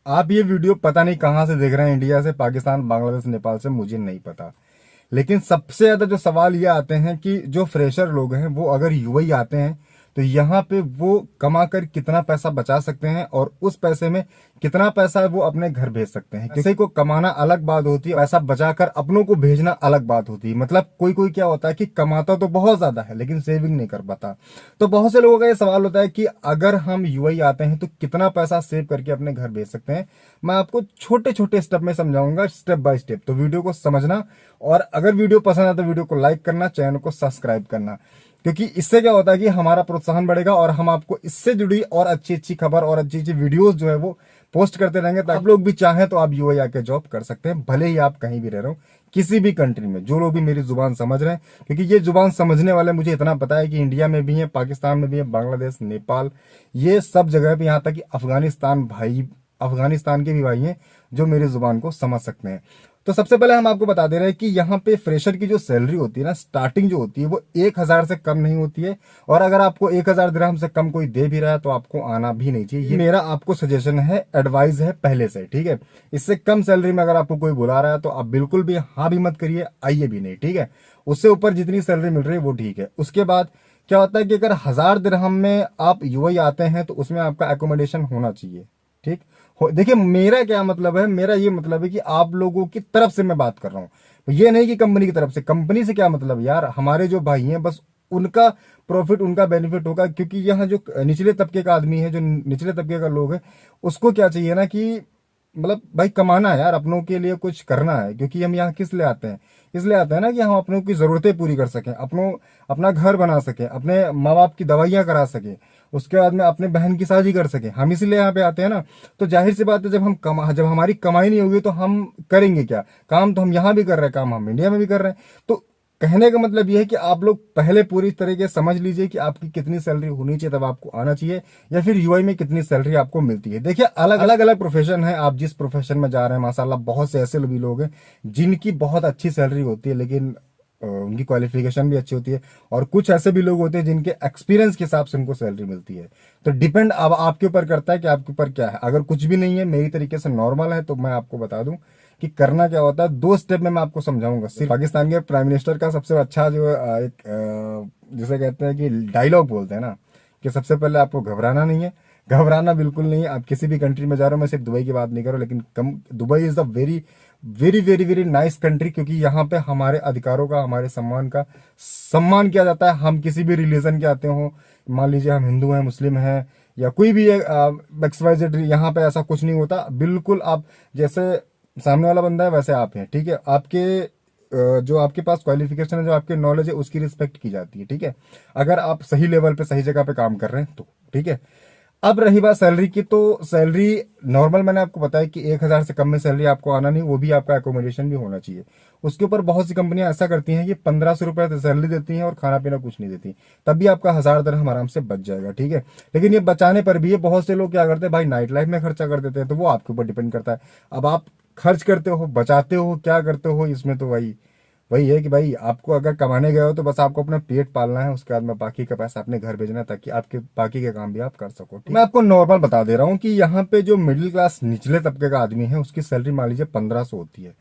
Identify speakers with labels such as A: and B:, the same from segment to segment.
A: आप ये वीडियो पता नहीं कहाँ से देख रहे हैं, इंडिया से, पाकिस्तान, बांग्लादेश, नेपाल से, मुझे नहीं पता। लेकिन सबसे ज्यादा जो सवाल ये आते हैं कि जो फ्रेशर लोग हैं वो अगर यूएई आते हैं तो यहाँ पे वो कमाकर कितना पैसा बचा सकते हैं और उस पैसे में कितना पैसा वो अपने घर भेज सकते हैं। किसी को कमाना अलग बात होती है, पैसा बचाकर अपनों को भेजना अलग बात होती है। मतलब कोई कोई क्या होता है कि कमाता तो बहुत ज्यादा है लेकिन सेविंग नहीं कर पाता। तो बहुत से लोगों का ये सवाल होता है कि अगर हम यूएई आते हैं तो कितना पैसा सेव करके अपने घर भेज सकते हैं। मैं आपको छोटे छोटे स्टेप में समझाऊंगा, स्टेप बाय स्टेप, तो वीडियो को समझना। और अगर वीडियो पसंद आए तो वीडियो को लाइक करना, चैनल को सब्सक्राइब करना, क्योंकि इससे क्या होता है कि हमारा प्रोत्साहन बढ़ेगा और हम आपको इससे जुड़ी और अच्छी अच्छी खबर और अच्छी अच्छी वीडियोस जो है वो पोस्ट करते रहेंगे। तो आप लोग भी चाहें तो आप यूएई आके जॉब कर सकते हैं, भले ही आप कहीं भी रह रहे हो, किसी भी कंट्री में। जो लोग भी मेरी जुबान समझ रहे हैं, क्योंकि ये जुबान समझने वाले मुझे इतना पता है कि इंडिया में भी है, पाकिस्तान में भी है, बांग्लादेश, नेपाल, ये सब जगह पे, यहाँ तक कि अफगानिस्तान के भी भाई हैं जो मेरी जुबान को समझ सकते हैं। तो सबसे पहले हम आपको बता दे रहे हैं कि यहाँ पे फ्रेशर की जो सैलरी होती है ना, स्टार्टिंग जो होती है वो 1,000 से कम नहीं होती है। और अगर आपको 1,000 दिरहम से कम कोई दे भी रहा है तो आपको आना भी नहीं चाहिए। ये मेरा आपको सजेशन है, एडवाइस है पहले से, ठीक है। इससे कम सैलरी में अगर आपको कोई बुला रहा है तो आप बिल्कुल भी हाँ भी मत करिए, आइए भी नहीं, ठीक है। उससे ऊपर जितनी सैलरी मिल रही है वो ठीक है। उसके बाद क्या होता है कि अगर 1,000 दिरहम में आप यूएई आते हैं तो उसमें आपका एकोमोडेशन होना चाहिए, ठीक। देखिए मेरा क्या मतलब है, मेरा ये मतलब है कि आप लोगों की तरफ से मैं बात कर रहा हूं, ये नहीं कि कंपनी की तरफ से। कंपनी से क्या मतलब यार, हमारे जो भाई हैं बस उनका प्रॉफिट, उनका बेनिफिट होगा। क्योंकि यहाँ जो निचले तबके का आदमी है, जो निचले तबके का लोग है, उसको क्या चाहिए ना कि मतलब भाई कमाना है यार, अपनों के लिए कुछ करना है। क्योंकि हम यहाँ किस लिए आते हैं, इसलिए आते हैं ना कि हम अपनों की जरूरतें पूरी कर सकें, अपना घर बना सकें, अपने माँ बाप की दवाइयां करा सकें, उसके बाद में अपने बहन की शादी कर सकें। हम इसलिए यहाँ पे आते हैं ना। तो जाहिर सी बात है, जब हमारी कमाई नहीं होगी तो हम करेंगे क्या काम। तो हम यहाँ भी कर रहे हैं काम, हम इंडिया में भी कर रहे हैं। तो कहने का मतलब यह है कि आप लोग पहले पूरी तरीके से समझ लीजिए कि आपकी कितनी सैलरी होनी चाहिए तब आपको आना चाहिए, या फिर यूआई में कितनी सैलरी आपको मिलती है। देखिए अलग अलग प्रोफेशन है, आप जिस प्रोफेशन में जा रहे हैं, माशाल्लाह बहुत से ऐसे भी लोग हैं जिनकी बहुत अच्छी सैलरी होती है, लेकिन उनकी क्वालिफिकेशन भी अच्छी होती है। और कुछ ऐसे भी लोग होते हैं जिनके एक्सपीरियंस के हिसाब से उनको सैलरी मिलती है। तो डिपेंड अब आपके ऊपर करता है कि आपके ऊपर क्या है। अगर कुछ भी नहीं है, मेरी तरीके से नॉर्मल है, तो मैं आपको बता दूं कि करना क्या होता है। 2 स्टेप में मैं आपको समझाऊंगा। सिर्फ पाकिस्तान के प्राइम मिनिस्टर का सबसे अच्छा जो जिसे कहते हैं कि डायलॉग बोलते हैं ना, कि सबसे पहले आपको घबराना नहीं है। घबराना बिल्कुल नहीं है। आप किसी भी कंट्री में जा रहे हो, मैं सिर्फ दुबई की बात नहीं कर रहा हूं, लेकिन Dubai is the very very very very nice country. क्योंकि यहाँ पे हमारे अधिकारों का, हमारे सम्मान का सम्मान किया जाता है। हम किसी भी रिलीजन के आते हो, मान लीजिए हम हिंदू हैं, मुस्लिम हैं, या कोई भी XYZ, यहाँ पे ऐसा कुछ नहीं होता। बिल्कुल आप जैसे सामने वाला बंदा है वैसे आप हैं, ठीक है। जो आपके पास क्वालिफिकेशन है, जो आपके नॉलेज है, उसकी रिस्पेक्ट की जाती है, ठीक है। अगर आप सही लेवल पे, सही जगह पे काम कर रहे हैं तो, ठीक है। अब रही बात सैलरी की, तो सैलरी नॉर्मल मैंने आपको बताया कि 1,000 से कम में सैलरी आपको आना नहीं, वो भी आपका एकोमोडेशन भी होना चाहिए। उसके ऊपर बहुत सी कंपनियां ऐसा करती हैं कि 1,500 रुपए सैलरी देती हैं और खाना पीना कुछ नहीं देती, तब भी आपका 1,000 दिरहम आराम से बच जाएगा, ठीक है। लेकिन ये बचाने पर भी, ये बहुत से लोग क्या करते हैं भाई, नाइट लाइफ में खर्चा कर देते हैं। तो वो आपके ऊपर डिपेंड करता है। अब आप खर्च करते हो, बचाते हो, क्या करते हो, इसमें तो वही है कि भाई आपको अगर कमाने गए हो तो बस आपको अपना पेट पालना है, उसके बाद में बाकी का पैसा अपने घर भेजना है, ताकि आपके बाकी के काम भी आप कर सको। मैं आपको नॉर्मल बता दे रहा हूँ कि यहाँ पे जो मिडिल क्लास निचले तबके का आदमी है, उसकी सैलरी मान लीजिए 1,500 होती है।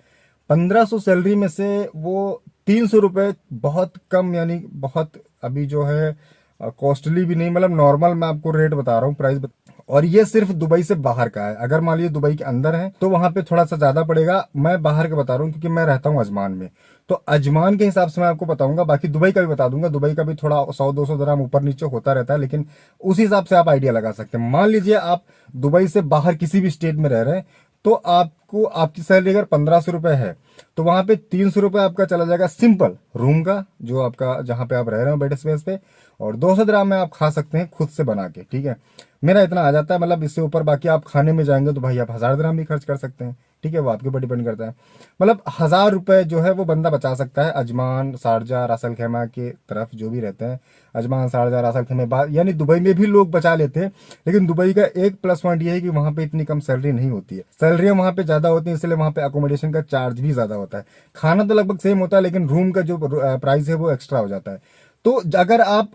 A: 1,500 सैलरी में से वो 300 रुपए बहुत कम, यानी बहुत अभी जो है कॉस्टली भी नहीं, मतलब नॉर्मल मैं आपको रेट बता रहा हूँ, प्राइस और ये सिर्फ दुबई से बाहर का है। अगर मान लीजिए दुबई के अंदर है तो वहां पे थोड़ा सा ज्यादा पड़ेगा। मैं बाहर का बता रहा हूँ क्योंकि मैं रहता हूँ अजमान में, तो अजमान के हिसाब से मैं आपको बताऊंगा। बाकी दुबई का भी बता दूंगा, दुबई का भी थोड़ा 100-200 दिरहम ऊपर नीचे होता रहता है, लेकिन उस हिसाब से आप आइडिया लगा सकते हैं। मान लीजिए आप दुबई से बाहर किसी भी स्टेट में रह रहे हैं, तो आपको आपकी सैलरी अगर 1,500 रुपए है तो वहां पे 300 रुपए आपका चला जाएगा सिंपल रूम का, जो आपका जहां पे आप रह रहे हो बेड स्पेस पे, और 200 दिरहम में आप खा सकते हैं खुद से बना के, ठीक है। मेरा इतना आ जाता है, मतलब इससे ऊपर बाकी आप खाने में जाएंगे तो भाई आप 1,000 दिरहम भी खर्च कर सकते हैं, ठीक है। वो आपके ऊपर डिपेंड करता है। मतलब 1,000 रुपए जो है वो बंदा बचा सकता है अजमान, शारजा, रासल खैमा के तरफ जो भी रहते हैं, अजमान, शारजा, रासल खैमा, यानी दुबई में भी लोग बचा लेते हैं। लेकिन दुबई का एक प्लस पॉइंट ये है कि वहां पे इतनी कम सैलरी नहीं होती है, सैलरियां वहां पे ज्यादा होती है, इसलिए वहां पे अकोमोडेशन का चार्ज भी ज्यादा होता है। खाना तो लगभग सेम होता है, लेकिन रूम का जो प्राइस है वो एक्स्ट्रा हो जाता है। तो अगर आप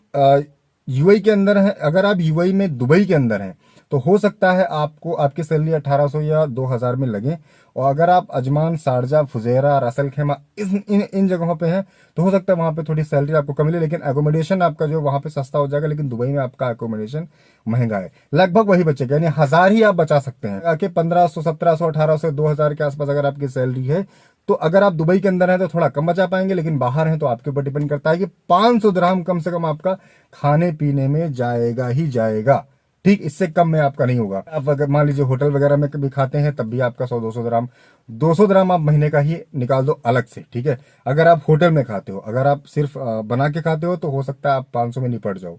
A: यूएई के अंदर हैं, अगर आप यूएई में दुबई के अंदर हैं, तो हो सकता है आपको आपकी सैलरी 1800 या 2000 में लगे। और अगर आप अजमान, शारजा, फुजेरा, रासल खेमा इन जगहों पे हैं तो हो सकता है वहां पे थोड़ी सैलरी आपको कम मिले, लेकिन एकोमोडेशन आपका जो वहां पे सस्ता हो जाएगा। लेकिन दुबई में आपका एकोमोडेशन महंगा है, लगभग वही बचेगा, यानी 1000 ही आप बचा सकते हैं। आके 1500, 1700, 1800, 2000 के आसपास अगर आपकी सैलरी है तो अगर आप दुबई के अंदर हैं तो थोड़ा कम बचा पाएंगे, लेकिन बाहर हैं तो आपके ऊपर डिपेंड करता है कि 500 दिरहम कम से कम आपका खाने पीने में जाएगा ही जाएगा। ठीक, इससे कम में आपका नहीं होगा। आप अगर मान लीजिए होटल वगैरह में कभी खाते हैं तब भी आपका 100-200 दिरहम, 200 दिरहम आप महीने का ही निकाल दो अलग से, ठीक है। अगर आप होटल में खाते हो, अगर आप सिर्फ बना के खाते हो तो हो सकता है आप 500 में निपट जाओ,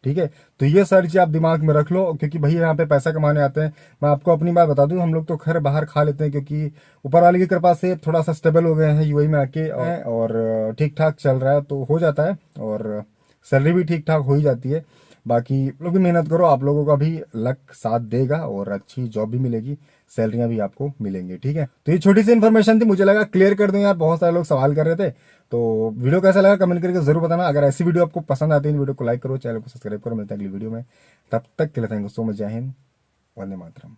A: ठीक है। तो ये सारी चीज आप दिमाग में रख लो, क्योंकि भैया यहाँ पे पैसा कमाने आते हैं। मैं आपको अपनी बात बता दूं, हम लोग तो खैर बाहर खा लेते हैं क्योंकि ऊपर वाले की कृपा से थोड़ा सा स्टेबल हो गए हैं यूएई में आके, और ठीक ठाक चल रहा है तो हो जाता है, और सैलरी भी ठीक ठाक हो ही जाती है। बाकी लोग भी मेहनत करो, आप लोगों का भी लक साथ देगा और अच्छी जॉब भी मिलेगी, सैलरियां भी आपको मिलेंगी, ठीक है। तो ये छोटी सी इन्फॉर्मेशन थी, मुझे लगा क्लियर कर दूं यार, बहुत सारे लोग सवाल कर रहे थे। तो वीडियो कैसा लगा कमेंट करके जरूर बताना। अगर ऐसी वीडियो आपको पसंद आती है वीडियो को लाइक करो, चैनल को सब्सक्राइब करो। मिलते हैं अगली वीडियो में, तब तक के लिए थैंक यू सो मच। जय हिंद, वंदे मातरम।